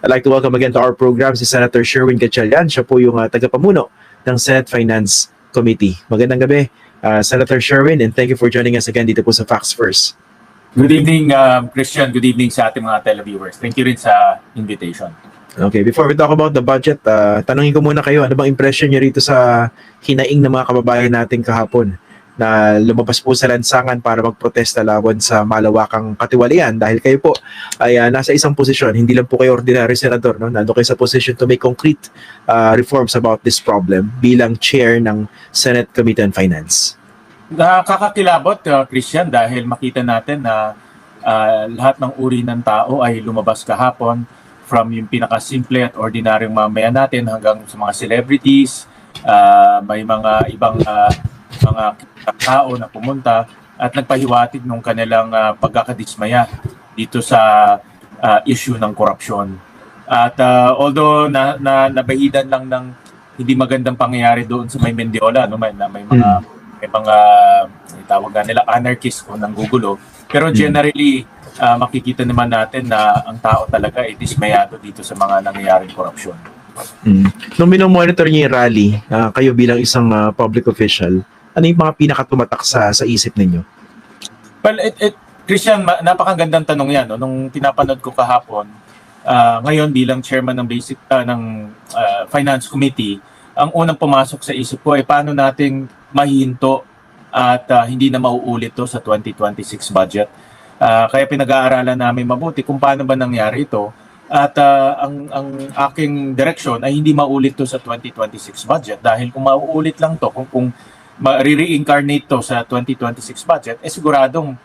I'd like to welcome again to our program si Senator Sherwin Gatchalian. Siya po yung tagapamuno ng Senate Finance Committee. Magandang gabi, Senator Sherwin, and thank you for joining us again dito po sa Facts First. Good evening, Christian. Good evening sa ating mga televiewers. Thank you rin sa invitation. Okay, before we talk about the budget, tanungin ko muna kayo, ano bang impression niyo rito sa hinaing ng mga kababayan natin kahapon na lumabas po sa lansangan para magprotesta laban sa malawakang katiwalian dahil kayo po ay nasa isang posisyon, hindi lang po kayo ordinary senador, no? Nando kayo sa position to make concrete reforms about this problem bilang chair ng Senate Committee on Finance. Nakakakilabot, Christian, dahil makita natin na lahat ng uri ng tao ay lumabas kahapon, from yung pinakasimple at ordinaryong mamayan natin hanggang sa mga celebrities, may mga ibang mga tao na pumunta at nagpahiwatig ng kanilang pagkakadismaya dito sa issue ng korupsyon. At although nabahidan lang ng hindi magandang pangyayari doon sa may Mendiola, no, may mga tawag nga nila anarchist o nanggugulo, pero generally makikita naman natin na ang tao talaga ay dismayado dito sa mga nangyayaring korupsyon. Nung minomonitor niyo yung rally, kayo bilang isang public official, ano yung mga pinakatumatak sa isip ninyo? Well, Christian, napakagandang tanong yan. No? Nung pinapanood ko kahapon, ngayon bilang chairman ng Finance Committee, ang unang pumasok sa isip ko ay paano nating mahihinto at hindi na mauulit to sa 2026 budget. Kaya pinag-aaralan namin mabuti kung paano ba nangyari ito. At ang aking direksyon ay hindi maulit to sa 2026 budget dahil kung mauulit lang to, kung ma-reincarnate to sa 2026 budget, siguradong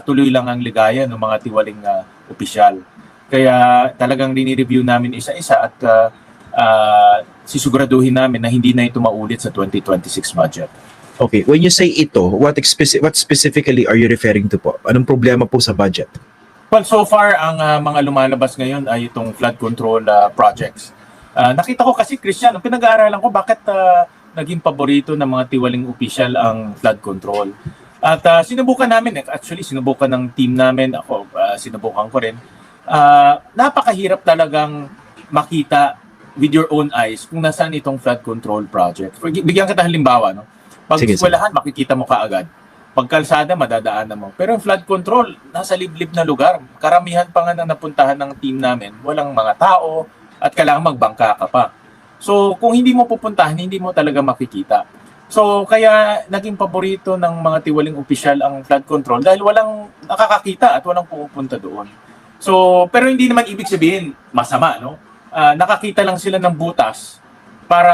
tuloy lang ang ligaya ng mga tiwaling opisyal. Kaya talagang rini-review namin isa-isa at sisiguraduhin namin na hindi na ito maulit sa 2026 budget. Okay, when you say ito, what specifically are you referring to po? Anong problema po sa budget? Well, so far, ang mga lumalabas ngayon ay itong flood control projects. Nakita ko kasi, Christian, pinag-aaralan ko bakit naging paborito ng mga tiwaling opisyal ang flood control. At sinubukan namin, actually sinubukan ng team namin, ako sinubukan ko rin. Napakahirap talagang makita with your own eyes kung nasaan itong flood control project. Bigyan kita halimbawa, no? Pag eskwelahan, makikita mo kaagad. Pag kalsada, madadaanan mo. Pero yung flood control, nasa liblib na lugar. Karamihan pa nga na napuntahan ng team namin, walang mga tao at kailangan magbangka ka pa. So, kung hindi mo pupuntahan, hindi mo talaga makikita. So, kaya naging paborito ng mga tiwaling opisyal ang flood control dahil walang nakakakita at walang pupunta doon. So, pero hindi naman ibig sabihin masama, no? Nakakita lang sila ng butas para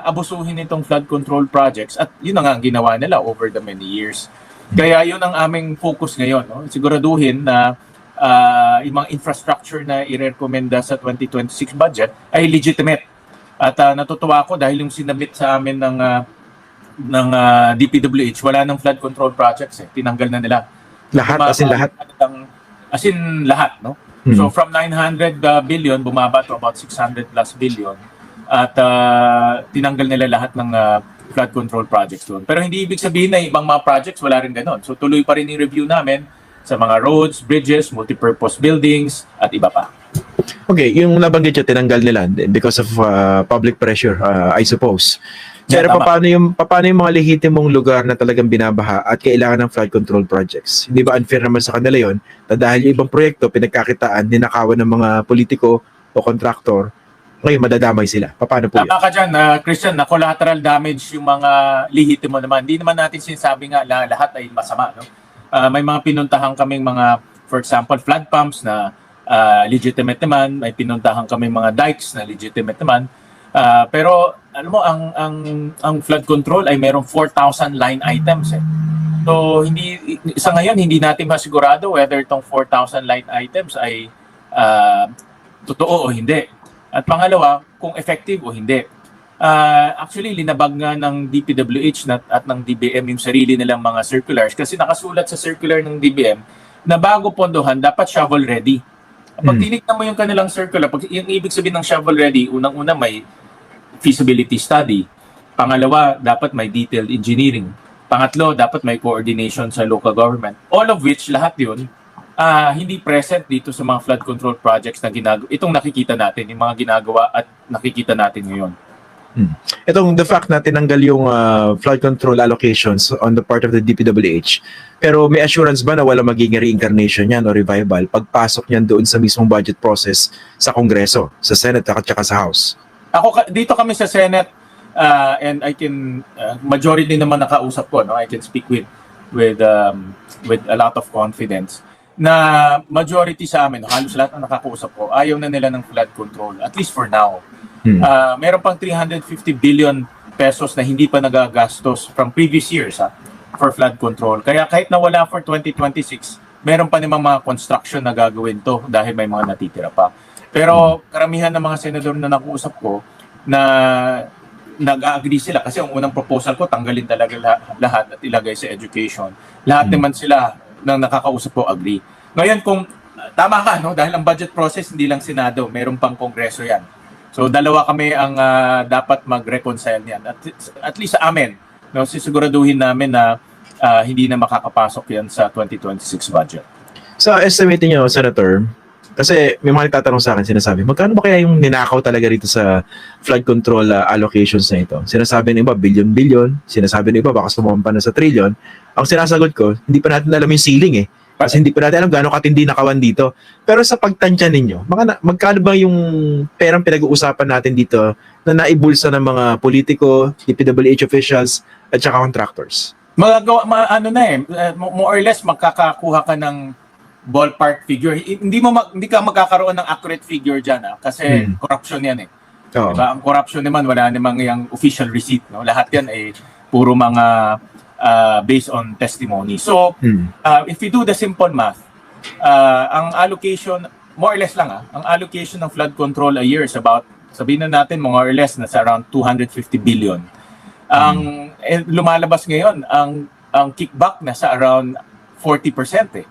abusuhin itong flood control projects at yun na nga ang ginawa nila over the many years. Kaya yun ang aming focus ngayon, no? Siguraduhin na yung mga infrastructure na i-recommenda sa 2026 budget ay legitimate. At natutuwa ako dahil yung sinabit sa amin ng DPWH, wala ng flood control projects eh. Tinanggal na nila. Lahat, as in lahat? As in lahat, no? So from 900 billion, bumaba to about 600 plus billion. At tinanggal nila lahat ng flood control projects doon. Pero hindi ibig sabihin na ibang mga projects wala rin ganon. So tuloy pa rin yung review namin sa mga roads, bridges, multipurpose buildings, at iba pa. Okay, yung nabanggit nyo, tinanggal nila because of public pressure, I suppose. Pero paano yung mga lehitimong lugar na talagang binabaha at kailangan ng flood control projects? Hindi ba unfair naman sa kanila yon na dahil yung ibang proyekto, pinagkakitaan, ninakawan ng mga politiko o contractor, ngayon madadamay sila. Paano po yun? Tama ka dyan, Christian, na collateral damage yung mga lehitimo naman. Hindi naman natin sinasabi nga lahat ay masama. No? May mga pinuntahan kaming mga, for example, flood pumps na legitimate naman. May pinuntahan kaming mga dikes na legitimate naman. Pero alam mo, ang flood control ay merong 4,000 line items. Eh. So, sa ngayon, hindi natin masigurado whether itong 4,000 line items ay totoo o hindi. At pangalawa, kung effective o hindi. Actually, linabag nga ng DPWH at ng DBM yung sarili nilang mga circulars kasi nakasulat sa circular ng DBM na bago pondohan, dapat shovel ready. Pag tinignan mo yung kanilang circular, yung ibig sabihin ng shovel ready, unang-una may feasibility study. Pangalawa, dapat may detailed engineering. Pangatlo, dapat may coordination sa local government. All of which, lahat yun, hindi present dito sa mga flood control projects na itong nakikita natin, yung mga ginagawa at nakikita natin ngayon. Itong the fact na tinanggal yung flood control allocations on the part of the DPWH, pero may assurance ba na wala magiging reincarnation yan o revival pagpasok niyan doon sa mismong budget process sa Kongreso, sa Senate at saka sa House? Dito kami sa Senate, and I can majority naman nakausap ko, no? I can speak with a lot of confidence na majority sa amin, halos lahat na nakakausap ko, ayaw na nila ng flood control, at least for now. Meron pang 350 billion pesos na hindi pa nagagastos from previous years for flood control. Kaya kahit nawala for 2026, meron pa namang mga construction na gagawin to dahil may mga natitira pa. Pero karamihan ng mga senador na nakuusap ko na nag-agree sila kasi ang unang proposal ko tanggalin talaga lahat at ilagay sa education. Lahat naman sila ng nakakausap ko agree. Ngayon kung tama ka, no, dahil ang budget process hindi lang Senado, meron pang Kongreso yan. So dalawa kami ang dapat mag-reconcile niyan. At least sa amin, no, sisiguraduhin namin na hindi na makakapasok yan sa 2026 budget. Sa estimate niyo, Senator, kasi may mga nagtatanong sa akin, sinasabi, magkano ba kaya yung ninakaw talaga rito sa flood control allocations na ito? Sinasabi ng iba, billion-billion. Sinasabi ng iba, baka sumampa na sa trillion. Ang sinasagot ko, hindi pa natin alam yung ceiling eh. Kasi hindi pa natin alam gaano katindi nakawan dito. Pero sa pagtansya ninyo, magkano ba yung perang pinag-uusapan natin dito na naibulsa ng mga politiko, DPWH officials, at saka contractors? More or less, magkakakuha ka ng ballpark figure. Hindi ka magkakaroon ng accurate figure dyan kasi corruption yan eh. Oo. Diba? Ang corruption naman, wala namang yung official receipt. No? Lahat yan ay puro mga based on testimony. So, if you do the simple math, ang allocation, more or less lang ang allocation ng flood control a year is about, sabihin na natin, more or less, nasa around 250 billion. Lumalabas ngayon, ang kickback nasa around 40% eh.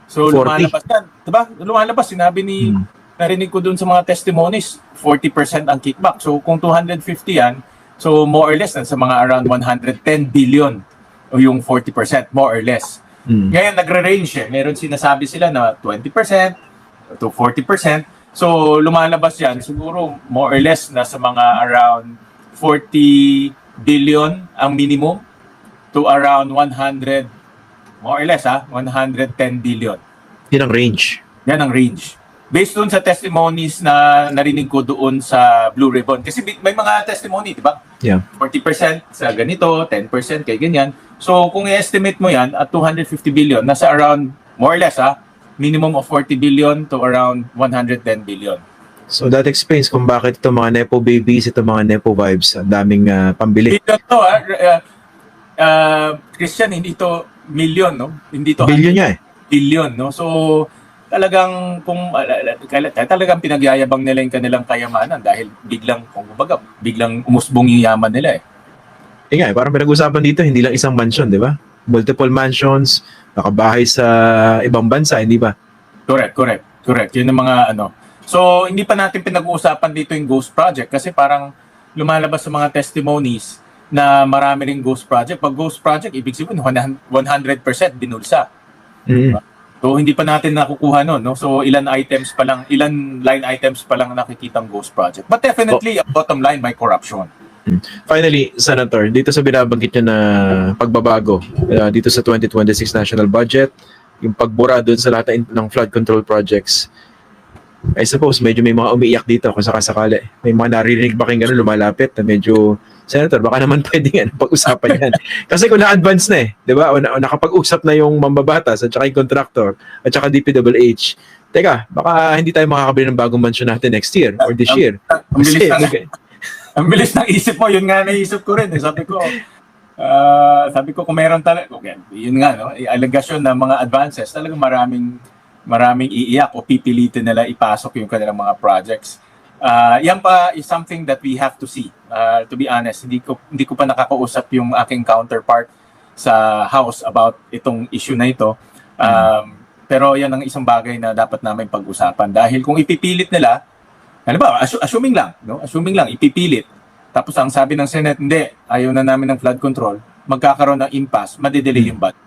So, 40? lumalabas yan. Diba? Lumalabas, sinabi narinig ko dun sa mga testimonies, 40% ang kickback. So, kung 250 yan, so more or less, nasa mga around 110 billion o yung 40%, more or less. Ngayon, nagre-range eh. Meron sinasabi sila na 20% to 40%. So, lumalabas yan, siguro more or less nasa mga around 40 billion ang minimum to around 100, more or less 110 billion. Yan ang range. Yan ang range. Based dun sa testimonies na narinig ko doon sa Blue Ribbon. Kasi may mga testimony, di ba? Yeah. 40% sa ganito, 10% kay ganyan. So, kung i-estimate mo yan at 250 billion, nasa around, more or less minimum of 40 billion to around 110 billion. So that explains kung bakit itong mga Nepo babies, itong mga Nepo vibes, ang daming pambili. Billion to, Christian, hindi to million, no? Hindi to Billion niya eh. billion, no? So, talagang talagang pinagyayabang nila yung kanilang kayamanan dahil biglang umusbong yung yaman nila eh. Nga, parang pinag-usapan dito, hindi lang isang mansion, di ba? Multiple mansions, nakabahay sa ibang bansa, hindi ba? Correct. Yun ang mga So, hindi pa natin pinag-uusapan dito yung ghost project kasi parang lumalabas sa mga testimonies na marami ring ghost project. Pag ghost project, ibig sabihin 100% binulsa. So, hindi pa natin nakukuha nun, no? So, ilan line items pa lang nakikitang ghost project. But definitely, ang bottom line, may corruption. Finally, Senator, dito sa binabanggit niyo na pagbabago dito sa 2026 national budget, yung pagbura doon sa lahat ng flood control projects, I suppose medyo may mga umiiyak dito kung sakasakali. May mga naririnig ba kayong gano'n lumalapit na medyo, Senator, baka naman pwedeng pag-usapan yan. Kasi kung na-advance na di ba? O nakapag-usap na yung mambabatas at saka yung contractor at saka DPWH. Teka, baka hindi tayo makakabili ng bagong mansion natin next year or this year. Ang bilis ng isip mo, yun nga naisip ko rin. Sabi ko kung meron talaga, yun nga, no? Allegation ng mga advances, talagang maraming iiyak o pipilitin nila ipasok yung kanilang mga projects. Yan pa is something that we have to see. To be honest, hindi ko pa nakakausap yung aking counterpart sa House about itong issue na ito. Pero yan ang isang bagay na dapat namin pag-usapan. Dahil kung ipipilit nila, assuming lang, ipipilit. Tapos ang sabi ng Senate, hindi, ayaw na namin ng flood control, magkakaroon ng impasse, madedelay yung budget.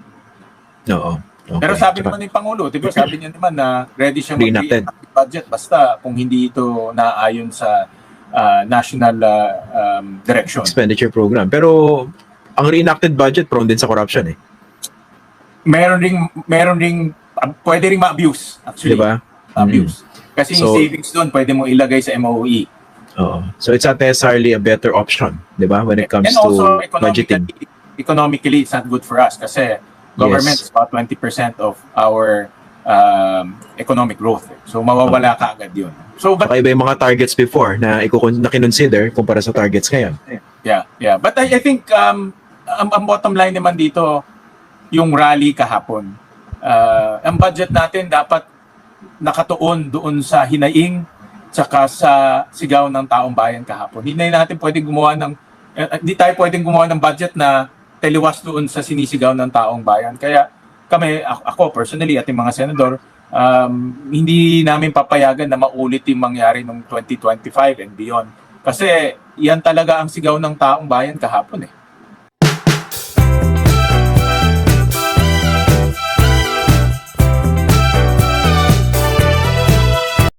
Oo. Okay. Pero sabi Tsaka naman ng Pangulo, di ba, sabi niya naman na ready siya Reenacted. mag-reenact budget basta kung hindi ito naayon sa national direction. expenditure program. Pero ang reenacted budget prone din sa corruption eh. Meron ring pwede ring ma-abuse actually. Di ba? Abuse. Kasi yung So- savings doon pwede mo ilagay sa MOE. Oo. So it's not necessarily a better option, di ba? When it comes And also to budgeting. economically it's not good for us kasi government is about 20% of our economic growth. So mawawala ka agad yun. So but Saka iba yung mga targets before na kinonsider kumpara sa targets ngayon. yeah. But I think ang bottom line naman dito yung rally kahapon. Ang budget natin dapat nakatuon doon sa hinaing tsaka sa sigaw ng taong bayan kahapon. Hindi tayo pwedeng gumawa ng budget na taliwas doon sa sinisigaw ng taong bayan. Kaya kami, ako personally at yung mga senador, hindi namin papayagan na maulit yung mangyari noong 2025 and beyond. Kasi yan talaga ang sigaw ng taong bayan kahapon eh.